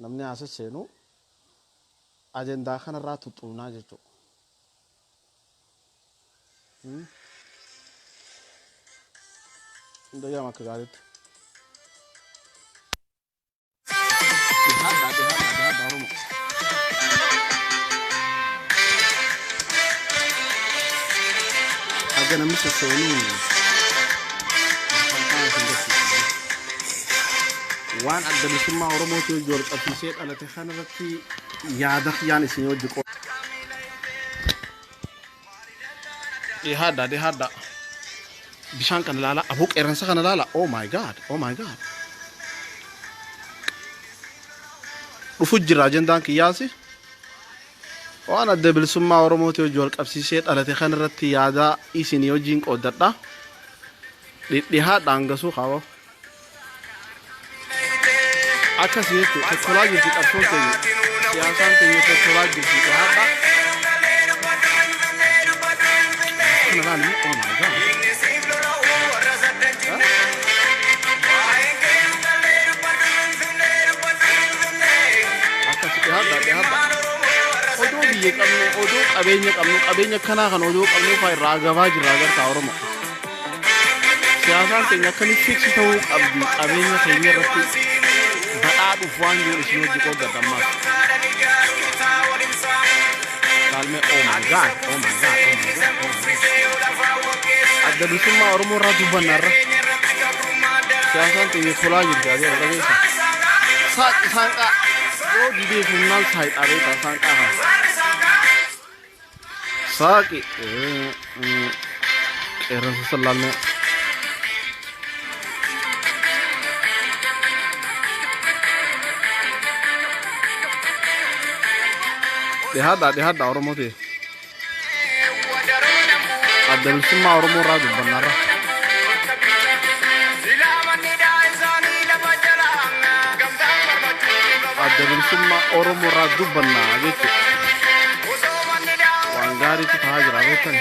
namni asas seenu ajandaa kanarraa tuxuunaa jechuudha. Indaya maka gaariitti. Dhihaadhaa Oromoo. Aga namni sossoonuu waan adda bilisummaa Oromootiin wal qabsiisee dhalate kanarratti yaada kiyyaan isin wajji qooda. Dhihaadhaa. Bishaan kana ilaala, aboo qeerransa kana ilaala. Oh my god. Dhufu jira ajandaan kiyyaasi. Waan adda bilisummaa Oromootiin wajji wal qabsiisee dhalate kanarratti yaada isin wajjiin qoodadha. Dhihaadhaan gasuu qaba. Akkas jechuudha tokkolaa jirti qabsoon keenya siyaasaan keenya tokkolaa jirti dhihaadha. Kana ilaali. Oh my god. Oduu biyya qabnu, oduu qabeenya kanaa kan oduu qabnu irraa gabaa jirra agartaa Oromoo. Siyaasaan keenya akkamitti fiksi ta'uu qabdi qabeenya keenya irratti badhaadhuuf waan jiru isin hojii qooddatamaas. Kaalmee oh my god. Adda bilisummaa Oromoo irraa dubbannaarra. Siyaasaan keenya tolaa jirti adii irra keessa. Saanqaa yoo didee humnaan saayidhaa beekaa saanqaa kana. Saaqi qeerransa sallaallee. Dhihaadhaa Oromooti. Adda bilisummaa Oromoo irraa dubbannaarra. Adda bilisummaa Oromoo irraa dubbannaa jechuudha. Waan gaariitu ta'aa jira beektani.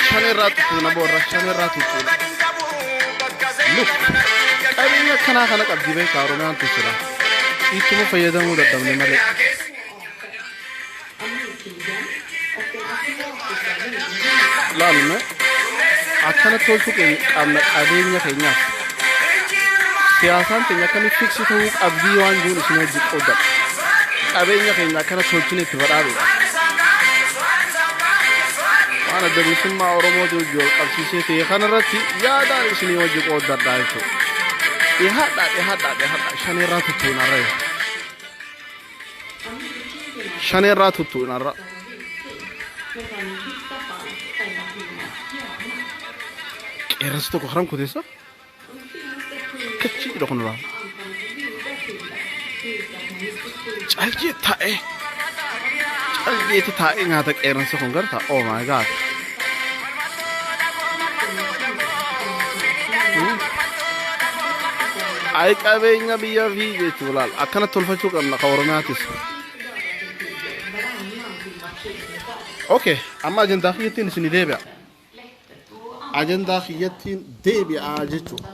Shanirraa tuttuuna boorra shanirraa tuttuuna. Luk qabeenya akkanaa kana qabdi beekaa Oromiyaan tussira. Ittuma fayyadamuu dadhabne malee. Laalme akkana tolchu qabna qabeenya keenyaaf. Siyaasaan keenya akkamitti fiksi ta'uu qabdii waan jiru isin hojii qoodadha. Qabeenya keenya akkana tolchine itti badhaadhuudha. Waan adda bilisummaa Oromootii hojii wal qabsiisee ta'e kanarratti yaadaan isin hojii qoodadha jechuudha. Dhihaadhaa shanirraa tuttuunarra. Shanirraa tuttuunarra. Qeerransi tokko haram kuteessa. Kecil dah kena. Calje tae itu tae ngata qeerransa kun garta. Oh my god. Ay qabeenya biyya fi jechuudha. Akkana tolfachuu qabna ka Oromiyaatis. Okay, amma ajandaa kiyyattiin isin deebi'a. Ajandaa kiyyattiin deebi'a jechuudha.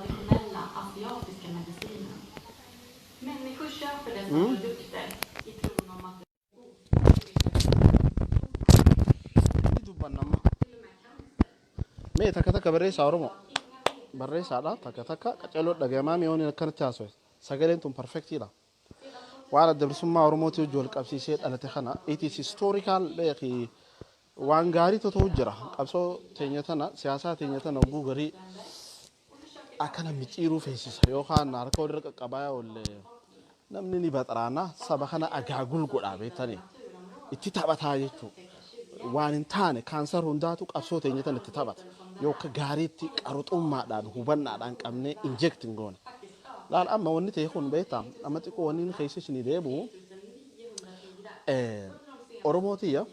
Mee takka barreessaa Oromoo. Barreessaadha takka qaceloo dhagahamaa mi'oonni akkanatti haasa'e. Sagaleen tun perfectiidha. Waan adda bilisummaa Oromootii wajji wal qabsiisee dhalate kana it is historical waan gaarii ta'uu jira. Qabsoo teenya tana siyaasaa teenya tana oguu garii akkana micciiruu feesisa yookaan harka walirra qaqqabaa oolle namni ni baxaraana saba kana agaagul godhaa beektanii itti taphataa jechuudha. Waan hin taane kaansar hundaatu qabsoo teenya tana itti taphata. Yookaan gaariitti qaruxummaadhaan hubannaadhaan qabnee injecting goone. Laal amma wanni ta'e kun beektaa amma xiqqoo wanni keessa isin deebi'u Oromootiya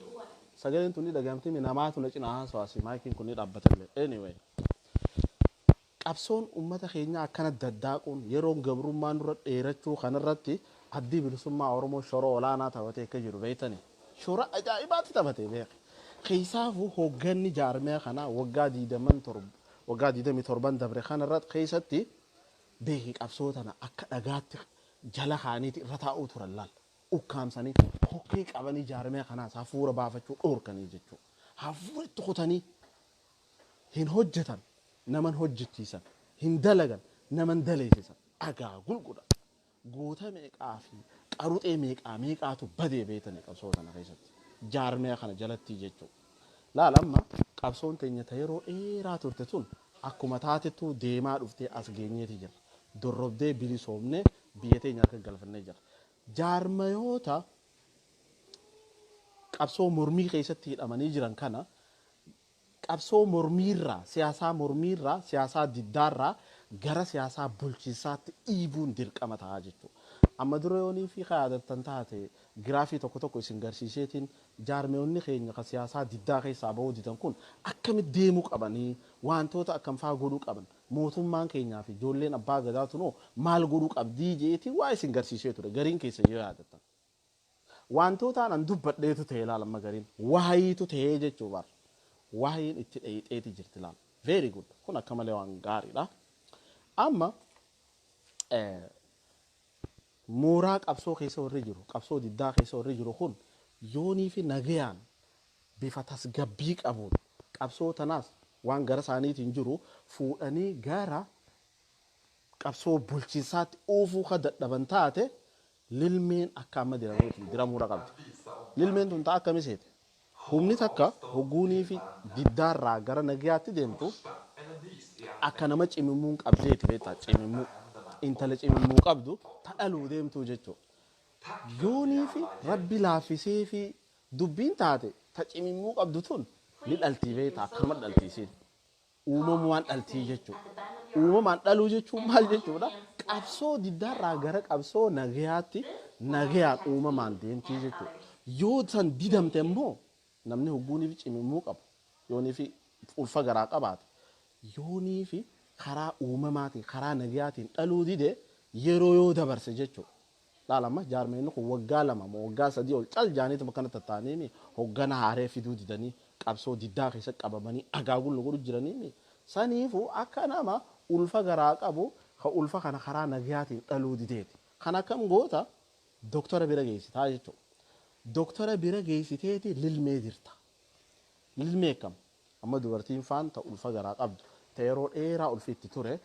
sagaleen tuni dhagahamtee namaatu na cinaa haasawasi maayikiin kun ni dhaabbatallee. Anyway qabsoon uummata keenya akkana daddaaquun yeroo gabrummaan dura dheerachuu kanarratti addi bilisummaa Oromoo shoroo olaanaa taphatee akka jiru beektanii. Shora ajaa'ibaatti taphatee beek. Keessaafuu hoogganni jaarmee kana waggaa 27 dabre kanarratti keessatti beeki qabsootana akka dhagaatti jala kaaniiti irra taa'uu turan laal ukkaamsanii hokkee qabanii jaarmee kanaas hafuura baafachuu dhoorkanii jechuudha. Hafuura itti kutanii hin hojjetan naman hojjechiisan hin dalagan naman daleessisan dhagaa gulgudha. Goota meeqaa fi qaruxee meeqaatu badee beetanii qabsoo kana keessatti jaarmee kana jalatti jechuudha. Laal amma qabsoon teenya yeroo dheeraa turte tun akkuma taatettu deemaa dhuftee as geenyeeti jira. Dorrobdee bilisoomnee biyya teenya akka galfannee jira. Jaarmayoota qabsoo mormii keessatti hidhamanii jiran kana qabsoo mormiirraa siyaasaa diddaarraa gara siyaasaa bulchiinsaatti dhiibuun dirqama ta'a jechuudha. Amma dura yoonii fi yaadattan taate giraafii tokko isin garsiiseetiin jaarmeewonni keenya kan siyaasaa diddaa keessaa bahuu didan kun akkamitti deemuu qabanii wantoota akkam faa godhuu qaban mootummaan keenyaa fi ijoolleen abbaa gadaatu noo maal godhuu qabdii jeetii waa isin garsiisee ture gariin keessa yoo yaadattan. Wantootaan an dubbadheetu ta'ee ilaalamma gariin waayiitu ta'ee jechuu bara. Waayiin itti dheeyxeeti jirti ilaala. Very good. Kun akka malee waan gaariidha. Amma mooraa qabsoo keessa warri jiru, qabsoo diddaa keessa warri jiru kun yoonii fi nagayaan bifa tasgabbii qabuun qabsoo tanaas waan gara isaaniitiin jiru fuudhanii gara qabsoo bulchiinsaatti oofuu ka dadhaban taate lilmeen akka amma diramuudha qabdi. Lilmeen tun ta'a akkamii seete? Humni takka hogguunii fi diddaarraa gara nagayaatti deemtu akka nama cimimmuu qabdeeti beektaa cimimmuu. Intala cimimmuu qabdu ta'aluu deemtuu jechuudha. Yoonii fi rabbi laaffisee fi dubbiin taate ta cimimmuu qabdu tun ni dhaltii beektaa akkama dhaltiisiin. Uumamumaan dhaltii jechuudha. Uumamaan dhaluu jechuun maal jechuudha? Qabsoo diddaarraa gara qabsoo nagayaatti nagayaan uumamaan deemtii jechuudha. Yoo san didamte immoo namni hogguunii fi cimimmuu qabu yoonii fi ulfa garaa qabaate yoonii fi karaa uumamaatiin karaa nagayaatiin dhaluu dide yeroo yoo dabarse jechuudha. Laalamma jaarmeenni kun waggaa 2 waggaa 3 ol caljaaniitu bakkana tattaanii hoggana haaree fiduu didanii qabsoo diddaa keessa qabamanii agaagul godhu jiranii saniifuu akka nama ulfa garaa qabu ka ulfa kana karaa nagayaatiin dhaluu dideeti. Kana kam goota doktora bira geessitaa jechuudha. Doktora bira geessiteeti lilmee jirta. Lilmee kam amma dubartiin faan ta ulfa garaa qabdu yeroo dheeraa ulfiitti ture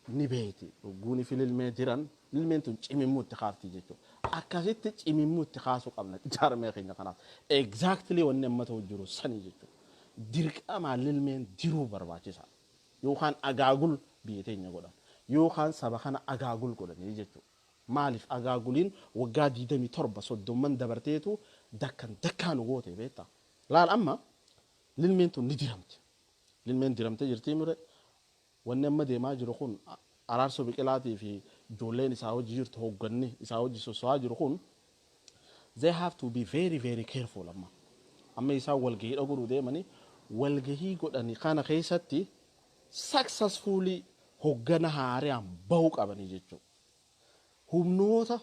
ni beeti. Guuni fi lilmee jiran lilmeen tun cimimmuu itti kaafti jechuudha. Akkasitti cimimmuu itti kaasuu qabna jaarmee keenya kanaaf. Exactly wanni amma ta'u jiru sanii jechuudha. Dirqamaan lilmeen diruu barbaachisa. Yookaan agaagul biyya teenya godhan. Yookaan saba kana agaagul godhanii jechuudha. Maaliif agaaguliin waggaa 27 soddomman dabarteetu dakkaan goote beektaa. Laal amma lilmeen tun ni diramti. Lilmeen diramtee jirtii mire wanni amma deemaa jiru kun araarsoo biqilaatii fi ijoolleen isaa hojii jirtu hogganni isaa hojii soso'aa jiru kun they have to be very careful amma isaa walgahii dhaguruu deemanii walgahii godhanii kana keessatti successfully hoggana haaraan bahuu qabanii jechuudha. Humnoota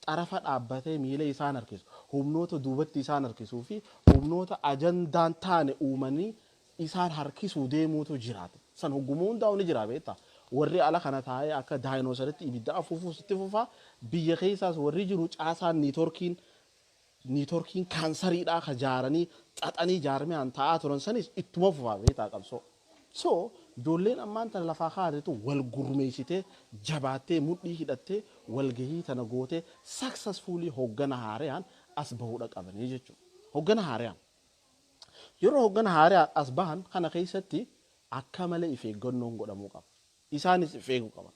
xarafa dhaabbatee miila isaan harkisu, humnoota duubatti isaan harkisuu fi humnoota ajandaan taane uumanii isaan harkisuu deemuutu jiraate. San hoggumuu hundaa'u ni jira beektaa. Warri ala kana taa'ee akka daayinoosaritti ibidda afuufuu sitti fufaa biyya keessaas warri jiru caasaan niitoorkiin kaansariidhaa ka jaaranii xaxanii jaarmiyaan taa'aa turan sanis ittuma fufaa beektaa qabsoo. So ijoolleen ammaan tana lafaa kaatetu wal gurmeessitee jabaattee mudhii hidhattee walgahii tana gootee successfully hoggana haaraan as bahuudha qabanii jechuudha. Hoggana haaraan. Yeroo hoggana haaraan as bahan kana keessatti akka malee if eeggannoon godhamuu qaba. Isaanis if eeguu qaban.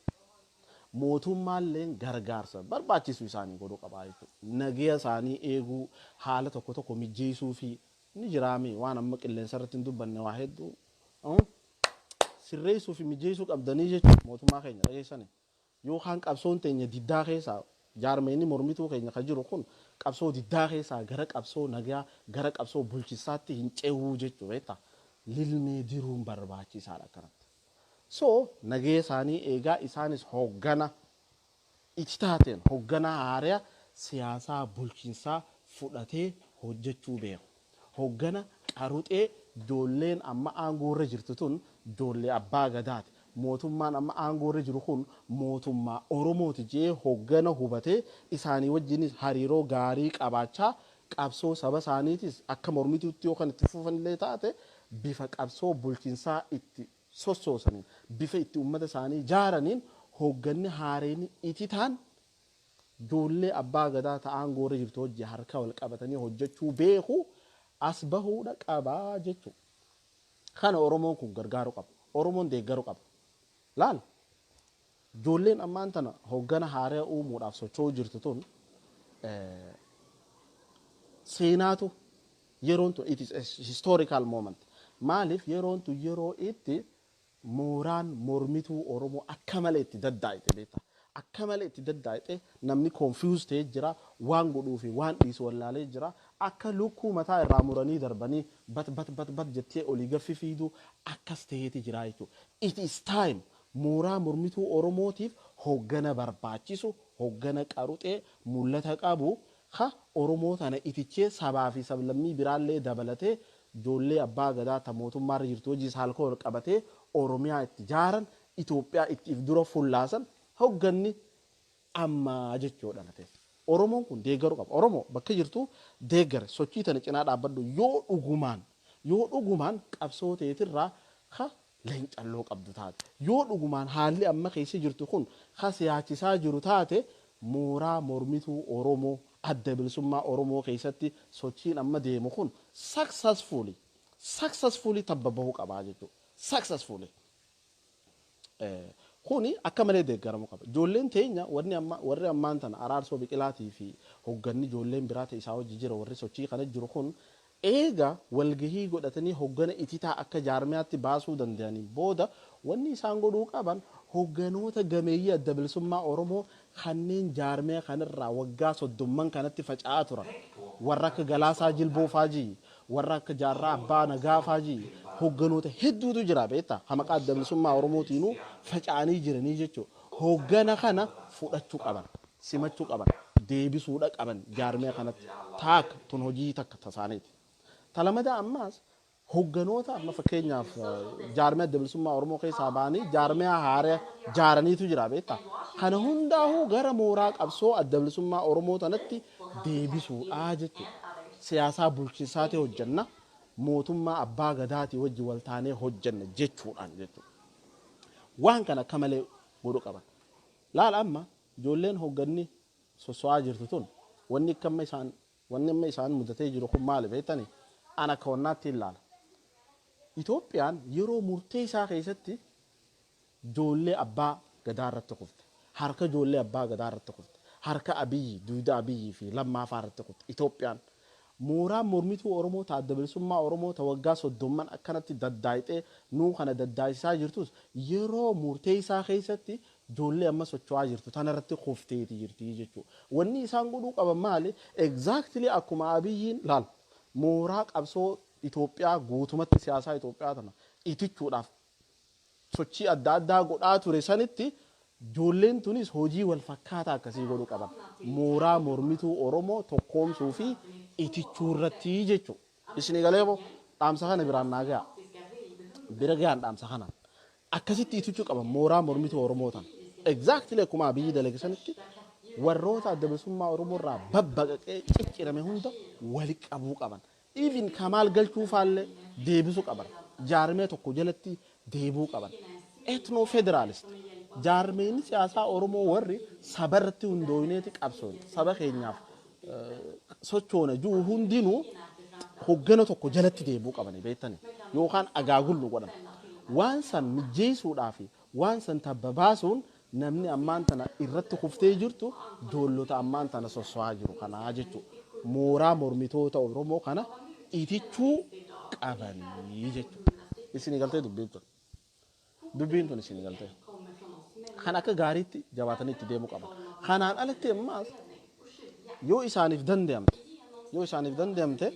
Mootummaalleen gargaarsa barbaachisu isaanii godhuu qabaa jechuudha. Nagaya isaanii eeguu haala tokko mijeessuu fi ni jiraame waan amma qilleensa irratti hin dubbanne waa hedduu sirreessuu fi mijeessuu qabdanii jechuudha mootummaa keenya dhageessanii. Yookaan qabsoon teenya diddaa keessaa jaarmeenni mormituu keenya kan jiru kun qabsoo diddaa keessaa gara qabsoo nagayaa gara qabsoo bulchiinsaatti hin ce'uu jechuudha beektaa. Lilmee diruun barbaachisaadha kanatti. So nagaya isaanii eegaa isaanis hoggana itti taateen hoggana haaraa siyaasaa bulchiinsaa fudhatee hojjechuu beeku. Hoggana qaruxee ijoolleen amma aangoo irra jirtu tun ijoollee abbaa gadaati. mootummaan amma aangoorra jiru kun mootummaa Oromooti jee hoggana hubatee isaanii wajjinis hariiroo gaarii qabaachaa qabsoo saba isaaniitis akka mormituutti yookaan itti fufanillee taate bifa qabsoo bulchiinsaa itti sossoosaniin bifa itti uummata isaanii jaaraniin hogganni haareen ititaan ijoollee abbaa gadaa ta'an goora jirtu hojii harka wal qabatanii hojjechuu beeku as bahuudha qabaa jechuudha. Kana Oromoon kun gargaaru qaba. Oromoon deeggaru qaba. Laal ijoolleen ammaan tana hoggana haaraa uumuudhaaf socho'uu jirtu tun seenaatu yeroon tun it is a historical moment. Maaliif yeroon tun yeroo itti mooraan mormituu Oromoo akka malee itti daddaa'ite beektaa. Akka malee itti daddaa'ite namni confused ta'ee jira waan godhuu fi waan dhiisu wallaalee jira akka lukkuu mataa irraa muranii darbanii bat jettee olii gaffi fiiduu akkas ta'eeti jira jechuudha. It is time mooraa mormituu Oromootiif hoggana barbaachisu hoggana qaruxee mul'ata qabu ha Oromoo tana itichee sabaa fi sablammii biraallee dabalatee ijoollee abbaa gadaa ta mootummaarra jirtu hojii saalkoo wal qabatee Oromiyaa itti jaaran Itoophiyaa ittiif dura fullaasan hogganni amma jechuudha lateef. Oromoon kun deeggaru qaba. Oromoo bakka jirtu deeggare sochii tana cinaa dhaabbadhu yoo dhugumaan qabsoo ta'eetirraa ha leencalloo qabdu taate. Yoo dhugumaan haalli amma keessa jirtu kun ha siyaachisaa jiru taate mooraa mormituu Oromoo adda bilisummaa Oromoo keessatti sochiin amma deemu kun successfully tabba bahuu qabaa jechuudha. Successfully. Kuni akka malee deeggaramu qaba. Ijoolleen teenya warri ammaan tana araarsoo biqilaatii fi hogganni ijoolleen biraa ta'e isaa hojii jira warri sochii kana jiru kun eega walgahii godhatanii hoggana ititaa akka jaarmiyaatti baasuu danda'anii booda wanni isaan godhuu qaban hogganoota gameeyyii adda bilisummaa Oromoo kanneen jaarmiyaa kanarraa waggaa 30 kanatti faca'aa turan warra akka Galaasaa Jilboo Faajii warra akka Jaarraa Abbaa Nagaa Faajii hogganoota hedduutu jira beektaa hamaqa adda bilisummaa Oromootiinuu faca'anii jiranii jechuudha. Hoggana kana fudhachuu qaban simachuu qaban deebisuudha qaban jaarmiyaa kanatti taak tun hojii takka tasaaniiti. Talamada ammaas hogganoota amma fakkeenyaaf jaarmiyaa adda bilisummaa Oromoo keessaa ba'anii jaarmiyaa haaraa jaaraniitu jira beektaa. Kana hundaa'uu gara mooraa qabsoo adda bilisummaa Oromoo tanatti deebisuudha jechuudha. Siyaasaa bulchiinsaatti hojjanna mootummaa abbaa gadaatii wajji waltaanee hojjanna jechuudhaan jechuudha. Waan kana akka malee godhuu qaban. Laal amma ijoolleen hogganni soso'aa jirtu tun wanni amma isaan mudatee jiru kun maali beektanii? Ana akka wannaatti ilaala. Itoophiyaan yeroo murtee isaa keessatti ijoollee abbaa gadaa irratti kufte. Harka ijoollee abbaa gadaa irratti kufte. Harka Abiyyi, Duudaa Abiyyi fi Lammaafaa irratti kufte. Itoophiyaan mooraan mormituu Oromoo adda bilisummaa Oromoo waggaa 30 akkanatti daddaayitee nuu kana daddaayisaa jirtus yeroo murtee isaa keessatti ijoollee amma socho'aa jirtu tanarratti kufteeti jirti jechuudha. Wanni isaan godhuu qaban maali? Exactly akkuma Abiyyiin laal mooraa qabsoo Itoophiyaa guutumatti siyaasaa Itoophiyaa tana itichuudhaaf sochii adda addaa godhaa ture sanitti ijoolleen tunis hojii wal fakkaataa akkasii godhuu qaban. Mooraa mormituu Oromoo tokkoomsuu fi itichuu irratti jechuudha. Isin galeebo dhaamsa kana biraan naa ga'a. Bira ga'an dhaamsa kana. Akkasitti itichuu qaban mooraa mormituu Oromoo tana. Exactly akkuma Abiyyi dalage sanitti warroota adda bilisummaa Oromoo irraa babbaqaqee ciccirame hunda wali qabuu qaban. Even Kamaal galchuu faallee deebisuu qaban. Jaarmee tokko jalatti deebuu qaban. Ethno federalist. Jaarmeen siyaasaa Oromoo warri saba irratti hundooyineeti qabsoon saba keenyaaf sochoona jiru hundinuu hoggana tokko jalatti deebuu qabanii beektanii yookaan agaagullu godhan. Waan san mijeessuudhaaf waan san tabba baasuun namni ammaan tana irratti kuftee jirtu ijoollota ammaan tana soso'aa jiru kanaa jechuudha. Mooraa mormitoota Oromoo kana itichuu qabanii jechuudha. Isin galtee dubbiin tun isin galtee. Kan akka gaariitti jabaatanii itti deemuu qaban. Kanaan alatti ammaas yoo isaaniif danda'amte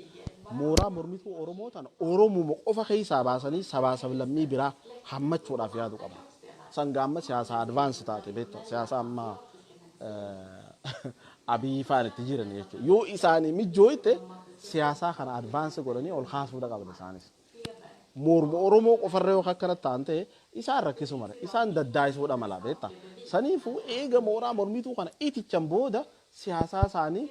mooraa mormituu Oromoo tana Oromoo qofa keessaa baasanii sabaa sablammii biraa hammachuudhaaf yaadu qaban. Sangaa amma siyaasaa advaansi taate beektaa siyaasaa amma Abiyyi faan itti jiran jechuudha. Yoo isaanii mijooyte siyaasaa kana advaansi godhanii ol kaasuudha qaban isaanis. morma Oromoo qofarra yoo akkanatti ta'an ta'e isaan rakkisu mare isaan daddaayisuudha mala beekta. Saniifuu eega mooraa mormituu kana itichan booda siyaasaa isaanii